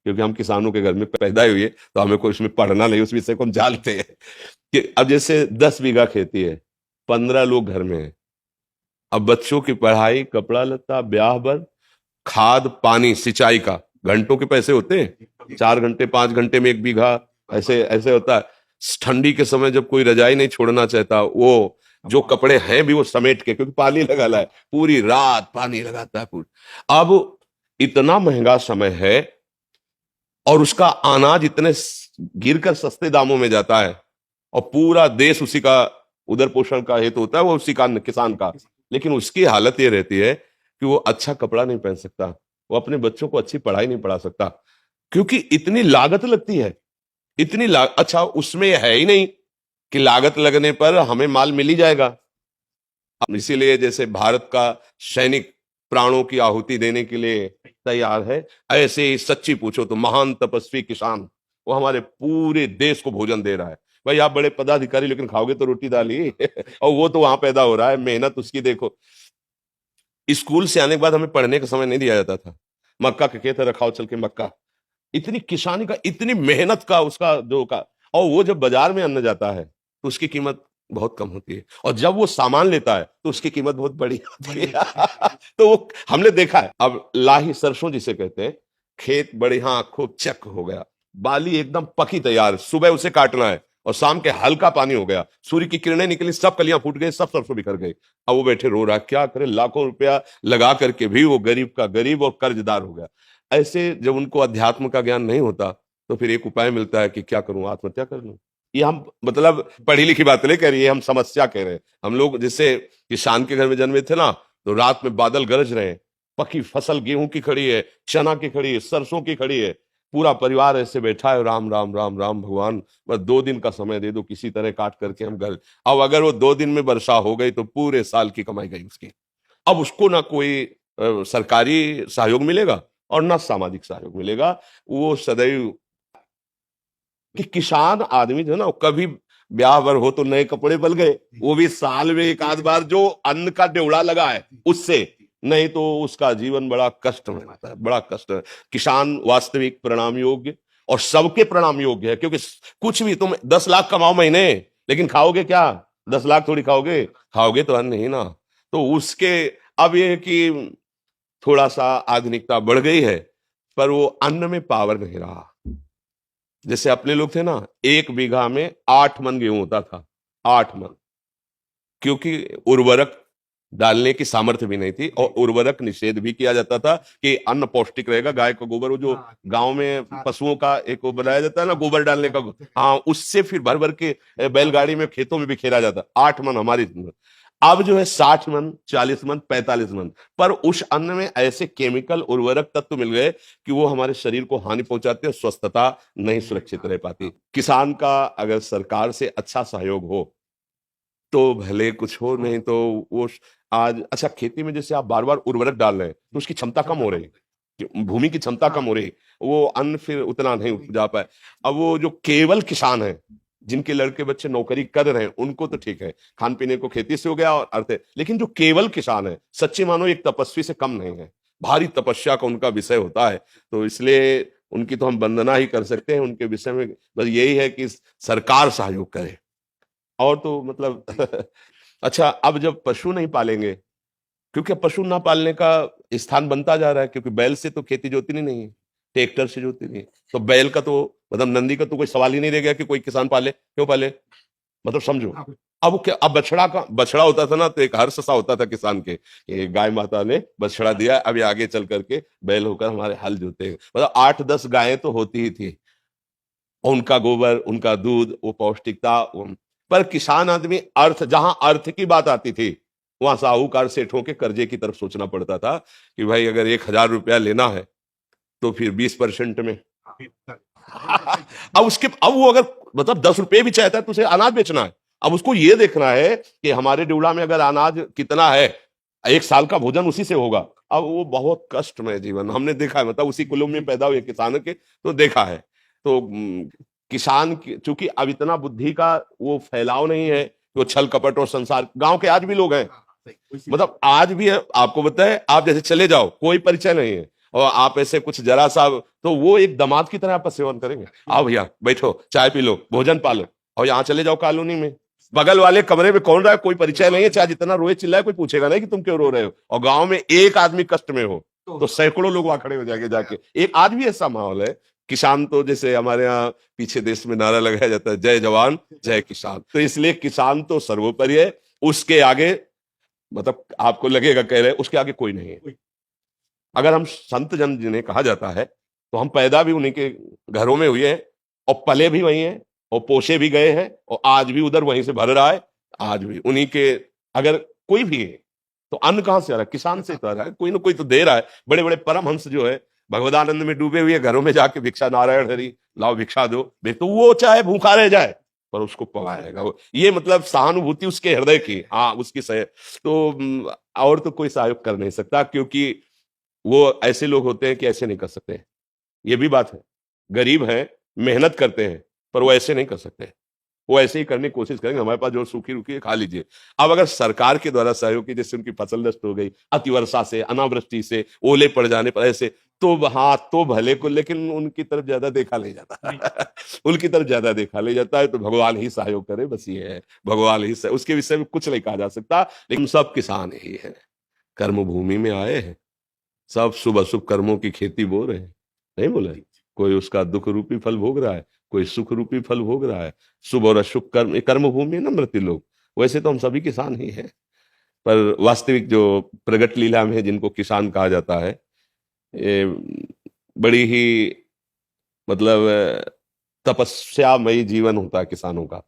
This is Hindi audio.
क्योंकि हम किसानों के घर में पैदा हुए, तो हमें कोई उसमें पढ़ना नहीं, उस विषय को हम जानते हैं कि अब जैसे 10 बीघा खेती है, 15 लोग घर में है। अब बच्चों की पढ़ाई, कपड़ा लत्ता, ब्याह बर, खाद पानी, सिंचाई का घंटों के पैसे होते हैं, 4 घंटे 5 घंटे में 1 बीघा, ऐसे ऐसे होता है। ठंडी के समय जब कोई रजाई नहीं छोड़ना चाहता, वो जो कपड़े हैं भी वो समेट के, क्योंकि पानी लगा है, पूरी रात पानी लगाता है पूरी। अब इतना महंगा समय है और उसका अनाज इतने गिरकर सस्ते दामों में जाता है, और पूरा देश उसी का उदर पोषण का हेतु होता है, वो उसी का किसान का। लेकिन उसकी हालत ये रहती है कि वो अच्छा कपड़ा नहीं पहन सकता, वो अपने बच्चों को अच्छी पढ़ाई नहीं पढ़ा सकता, क्योंकि इतनी लागत लगती है। अच्छा, उसमें है ही नहीं कि लागत लगने पर हमें माल मिल ही जाएगा। इसीलिए जैसे भारत का सैनिक प्राणों की आहुति देने के लिए तैयार है, ऐसे ही सच्ची पूछो तो महान तपस्वी किसान वो हमारे पूरे देश को भोजन दे रहा है। भाई आप बड़े पदाधिकारी, लेकिन खाओगे तो रोटी दाल ही और वो तो वहां पैदा हो रहा है, मेहनत उसकी देखो। स्कूल से आने के बाद हमें पढ़ने का समय नहीं दिया जाता था, मक्का के खेत रखाओ चल के मक्का। इतनी किसानी का, इतनी मेहनत का उसका जो का, और वो जब बाजार में अन्न जाता है तो उसकी कीमत बहुत कम होती है, और जब वो सामान लेता है तो उसकी कीमत बहुत बड़ी होती है तो वो हमने देखा है। अब लाही सरसों जिसे कहते हैं, खेत बढ़िया खूब चक हो गया, बाली एकदम पकी तैयार, सुबह उसे काटना है और शाम के हल्का पानी हो गया, सूर्य की किरणें निकली, सब कलियां फूट गई, सब सरसों बिखर गई। अब वो बैठे रो रहा, क्या करे, लाखों रुपया लगा करके भी वो गरीब का गरीब और कर्जदार हो गया। ऐसे जब उनको अध्यात्म का ज्ञान नहीं होता तो फिर एक उपाय मिलता है कि क्या करूं, आत्महत्या कर लूं। ये हम मतलब पढ़ी लिखी बात नहीं कह रही है, हम समस्या कह रहे हैं। हम लोग जैसे किसान के घर में जन्मे थे ना, तो रात में बादल गरज रहे हैं, पकी फसल गेहूं की खड़ी है, चना की खड़ी है, सरसों की खड़ी है, पूरा परिवार ऐसे बैठा है, राम राम राम राम भगवान, बस 2 दिन का समय दे दो, किसी तरह काट करके हम घर। अब अगर वो 2 दिन में वर्षा हो गई तो पूरे साल की कमाई गई उसकी। अब उसको ना कोई सरकारी सहयोग मिलेगा और ना सामाजिक सहयोग मिलेगा। वो सदैव कि किसान आदमी जो है ना, कभी ब्याह बर हो तो नए कपड़े बल गए, वो भी साल में एक आध बार जो अन्न का ड्योढ़ा लगा है उससे, नहीं तो उसका जीवन बड़ा कष्ट में रहता है, बड़ा कष्ट है। किसान वास्तविक प्रणाम योग्य और सबके प्रणाम योग्य है, क्योंकि कुछ भी तुम 10 लाख कमाओ महीने, लेकिन खाओगे क्या? 10 लाख थोड़ी खाओगे, खाओगे तो अन्न ही ना। तो उसके अब ये कि थोड़ा सा आधुनिकता बढ़ गई है, पर वो अन्न में पावर नहीं रहा। जैसे अपने लोग थे ना, 1 बीघा में 8 मन गेहूं होता था, 8 मन, क्योंकि उर्वरक डालने की सामर्थ्य भी नहीं थी, और उर्वरक निषेध भी किया जाता था कि अन्न पौष्टिक रहेगा। गाय का गोबर, वो जो गांव में पशुओं का एक वो बनाया जाता है ना, गोबर डालने का, हाँ, उससे फिर भर भर के बैलगाड़ी में खेतों में बिखेरा जाता। 8 मन हमारी। अब जो है 60 मन, 40 मन, 45 मन, पर उस अन्न में ऐसे केमिकल उर्वरक तत्व मिल गए कि वो हमारे शरीर को हानि पहुंचाते हैं, स्वस्थता नहीं सुरक्षित रह पाती। किसान का अगर सरकार से अच्छा सहयोग हो तो भले कुछ हो, नहीं तो वो आज अच्छा खेती में जैसे आप बार बार उर्वरक डाल रहे हैं तो उसकी क्षमता कम हो रही है, भूमि की क्षमता कम हो रही है, वो अन्न फिर उतना नहीं उपजा पाए। अब वो जो केवल किसान है, जिनके लड़के बच्चे नौकरी कर रहे हैं, उनको तो ठीक है, खान पीने को खेती से हो गया और अर्थ है, लेकिन जो केवल किसान है, सच्चे मानो एक तपस्वी से कम नहीं है, भारी तपस्या का उनका विषय होता है। तो इसलिए उनकी तो हम वंदना ही कर सकते हैं, उनके विषय में बस यही है कि सरकार सहयोग करे, और तो मतलब अच्छा, अब जब पशु नहीं पालेंगे, क्योंकि अब पशु ना पालने का स्थान बनता जा रहा है, क्योंकि बैल से तो खेती जोतनी नहीं है, ट्रैक्टर से जोतनी नहीं है, तो बैल का तो मतलब नंदी का तो कोई सवाल ही नहीं रह गया कि कोई किसान पाले। क्यों पाले, मतलब समझो। अब क्या, अब बछड़ा होता था ना, तो एक हर्ष सा होता था किसान के, ये गाय माता ने बछड़ा दिया, अभी आगे चल करके बैल होकर हमारे हल जोते, मतलब 8-10 गायें तो होती ही थी, उनका गोबर, उनका दूध, वो पौष्टिकता। पर किसान आदमी, अर्थ, जहां अर्थ की बात आती थी, वहां साहूकार सेठों के कर्जे की तरफ सोचना पड़ता था कि भाई अगर 1,000 रुपया लेना है तो फिर 20% में अब वो अगर मतलब 10 रुपए भी चाहता है तो उसे अनाज बेचना है। अब उसको ये देखना है कि हमारे ड्यूला में अगर अनाज कितना है, 1 साल का भोजन उसी से होगा। अब वो बहुत कष्टमय जीवन हमने देखा है, मतलब उसी कुलों में पैदा हुए किसान के, तो देखा है। तो किसान चूंकि अब इतना बुद्धि का वो फैलाव नहीं है, वो छल कपट और संसार, गांव के आज भी लोग हैं, मतलब आज भी है, आपको बताए, आप जैसे चले जाओ, कोई परिचय नहीं है, और आप ऐसे कुछ जरा सा, तो वो एक दामाद की तरह आपका सेवन करेंगे। आओ भैया बैठो, चाय पी लो, भोजन पालो, और यहाँ चले जाओ कॉलोनी में, बगल वाले कमरे में कौन रहा है, कोई परिचय नहीं है, चाहे जितना रोए चिल्लाए कोई पूछेगा नहीं कि तुम क्यों रो रहे हो। और गांव में एक आदमी कष्ट में हो तो सैकड़ों लोग वहां खड़े हो जाके जाके। एक आज भी ऐसा माहौल है। किसान तो जैसे हमारे यहाँ पीछे देश में नारा लगाया जाता है, जय जवान जय किसान, तो इसलिए किसान तो सर्वोपरि है, उसके आगे मतलब आपको लगेगा कह रहे उसके आगे कोई नहीं है। अगर हम संत जन जिन्हें कहा जाता है, तो हम पैदा भी उन्हीं के घरों में हुए हैं, और पले भी वही हैं, और पोषे भी गए हैं, और आज भी उधर वहीं से भर रहा है। आज भी उन्हीं के, अगर कोई भी है तो अन्न कहां से आ रहा है, किसान से तो आ रहा है, कोई ना कोई तो दे रहा है। बड़े बड़े परमहंस जो है भगवदानंद में डूबे हुए घरों में जाके भिक्षा, नारायण हरि लाओ भिक्षा दो, तो वो चाहे भूखा रह जाए पर उसको पवाएगा। ये मतलब सहानुभूति उसके हृदय की, हाँ उसकी सह, तो और तो कोई सहयोग कर नहीं सकता, क्योंकि वो ऐसे लोग होते हैं कि ऐसे नहीं कर सकते। ये भी बात है, गरीब हैं, मेहनत करते हैं, पर वो ऐसे नहीं कर सकते। वो ऐसे ही करने की कोशिश करेंगे, हमारे पास जो सूखी रुकी है खा लीजिए। अब अगर सरकार के द्वारा सहयोग की, जैसे उनकी फसल नष्ट हो गई अतिवर्षा से, अनावृष्टि से, ओले पड़ जाने पर, ऐसे तो हाँ तो भले को, लेकिन उनकी तरफ ज्यादा देखा नहीं जाता उनकी तरफ ज्यादा देखा नहीं जाता है, तो भगवान ही सहयोग करे, बस ये है, भगवान ही उसके विषय में कुछ नहीं कहा जा सकता। लेकिन सब किसान ही है, कर्म भूमि में आए हैं, सब शुभ अशुभ कर्मों की खेती बो रहे हैं, नहीं बोला, कोई उसका दुख रूपी फल भोग रहा है, कोई सुख रूपी फल भोग रहा है। शुभ और अशुभ कर्म, कर्म भूमि है ना मृत्यु लोग, वैसे तो हम सभी किसान ही हैं। पर वास्तविक जो प्रगट लीला में जिनको किसान कहा जाता है, ये बड़ी ही मतलब तपस्यामयी जीवन होता है किसानों का।